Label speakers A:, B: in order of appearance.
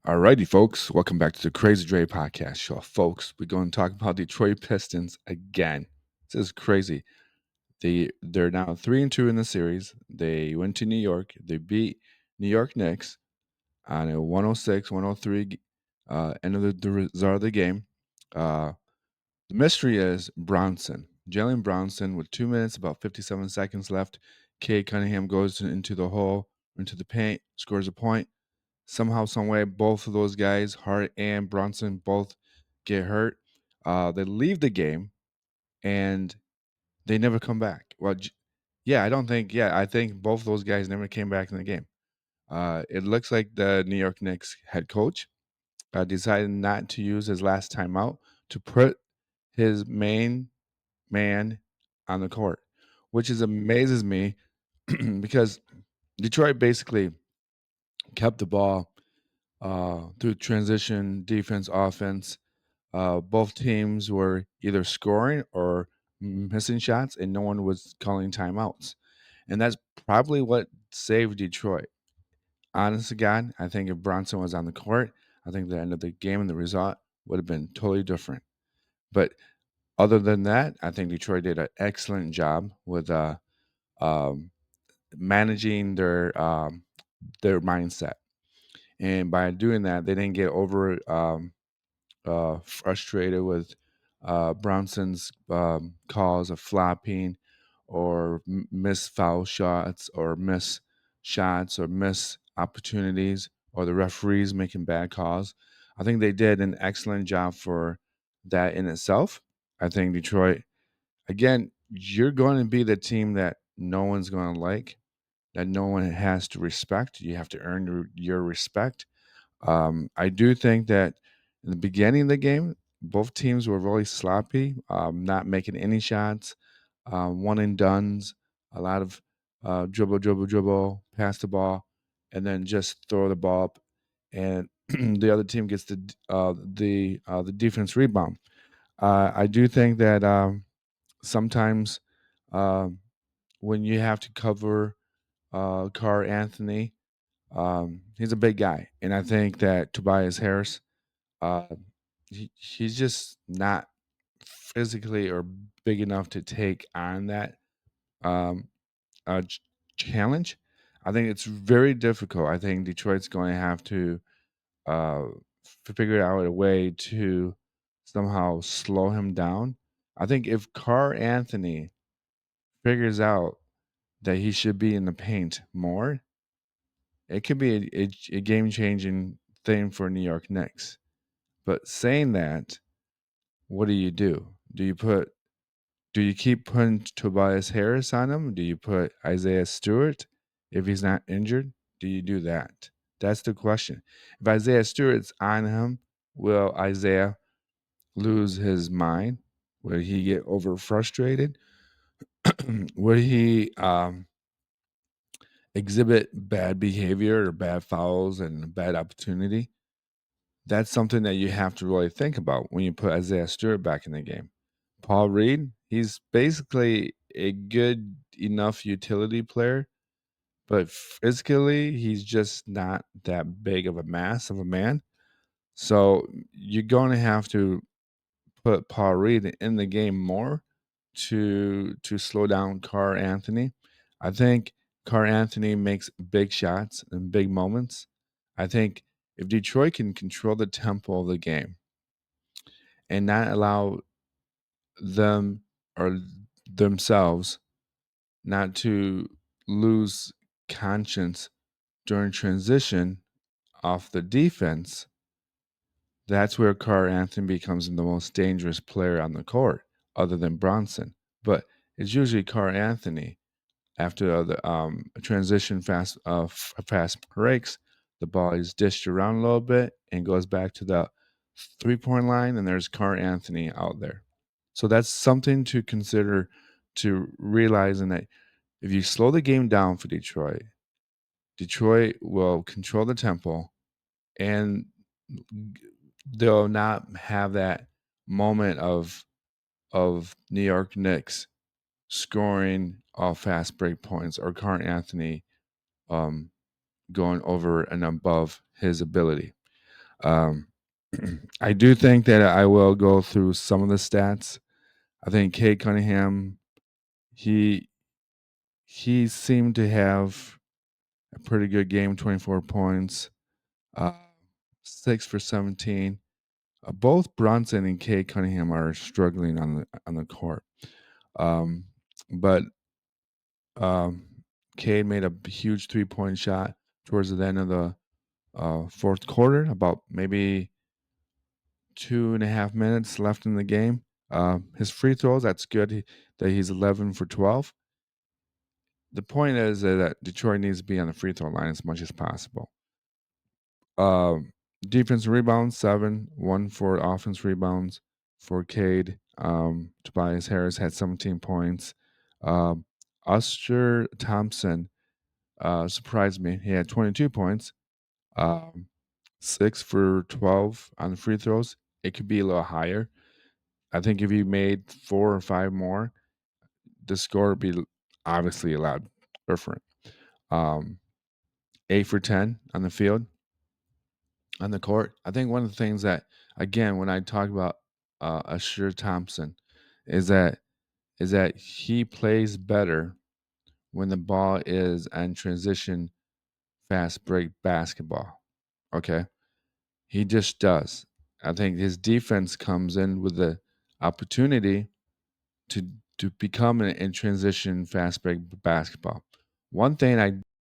A: Alrighty, folks. Welcome back to the Crazy Dre podcast show. Folks, we're going to talk about Detroit Pistons again. This is crazy. They're now 3-2 in the series. They went to New York. They beat New York Knicks on a 106-103 end of the result of the game. Uh, the mystery is Brunson. Jalen Brunson with 2 minutes, about 57 seconds left. Cade Cunningham goes into the hole, into the paint, scores a point. Somehow, some way, both of those guys, Hart and Brunson, both get hurt. They leave the game and they never come back. Well, yeah, I don't think. Yeah, I think both of those guys never came back in the game. It looks like the New York Knicks head coach decided not to use his last timeout to put his main man on the court, which is amazes me because Detroit basically kept the ball through transition, defense, offense. Both teams were either scoring or missing shots, and no one was calling timeouts. And that's probably what saved Detroit. Honest to God, I think if Bronson was on the court, I think the end of the game and the result would have been totally different. But other than that, I think Detroit did an excellent job with um, managing their mindset, and by doing that, they didn't get over frustrated with Bronson's calls of flopping or miss foul shots or miss shots or miss opportunities or the referees making bad calls. I think they did an excellent job for that in itself. I think Detroit, again, you're going to be the team that no one's going to like, that no one has to respect. You have to earn your respect. I do think that in the beginning of the game, both teams were really sloppy, not making any shots, one and dones, a lot of dribble, dribble, dribble, pass the ball, and then just throw the ball up, and the other team gets the defense rebound. I do think that sometimes um, when you have to cover Karl-Anthony, he's a big guy, and I think that Tobias Harris, uh, he's just not physically or big enough to take on that um, challenge. I think it's very difficult. I think Detroit's going to have to uh, figure out a way to somehow slow him down. I think if Carr Anthony figures out that he should be in the paint more, it could be a game changing thing for New York Knicks. But saying that, what do you do? Do you keep putting Tobias Harris on him? Do you put Isaiah Stewart if he's not injured? Do you do that? That's the question. If Isaiah Stewart's on him, will Isaiah lose his mind? Will he get over frustrated? Will he exhibit bad behavior or bad fouls and bad opportunity? That's something that you have to really think about when you put Isaiah Stewart back in the game. Paul Reed, he's basically a good enough utility player, but physically, he's just not that big of a mass of a man. So you're going to have to put Paul Reed in the game more to slow down Carl Anthony. I think Carl Anthony makes big shots and big moments. I think if Detroit can control the tempo of the game and not allow them or themselves not to lose conscience during transition off the defense, that's where Carl Anthony becomes the most dangerous player on the court, other than Bronson. But it's usually Carl Anthony after the transition fast breaks. The ball is dished around a little bit and goes back to the 3 point line, and there's Carl Anthony out there. So that's something to consider, to realizing that if you slow the game down for Detroit, Detroit will control the tempo and they'll not have that moment of New York Knicks scoring off fast break points or Carl Anthony um, going over and above his ability. Um, I do think that I will go through some of the stats. I think Kate Cunningham, he he seemed to have a pretty good game, 24 points, uh, 6 for 17. Both Brunson and Kate Cunningham are struggling on the court. Um, but um, Cade made a huge 3-point shot towards the end of the fourth quarter, about maybe 2.5 minutes left in the game. His free throws, that's good that he's 11 for 12. The point is that Detroit needs to be on the free throw line as much as possible. Um, Defense rebounds, 7, 1 for offense rebounds for Cade. Tobias Harris had 17 points. Um, Usher Thompson surprised me. He had 22 points, um, 6 for 12 on the free throws. It could be a little higher. I think if he made 4 or 5 more, the score would be obviously a lot different. Um, 8 for 10 on the field, on the court. I think one of the things that, again, when I talk about Asher Thompson, is that he plays better when the ball is on transition fast break basketball. Okay, he just does. I think his defense comes in with the opportunity to become an in transition fast break basketball. One thing I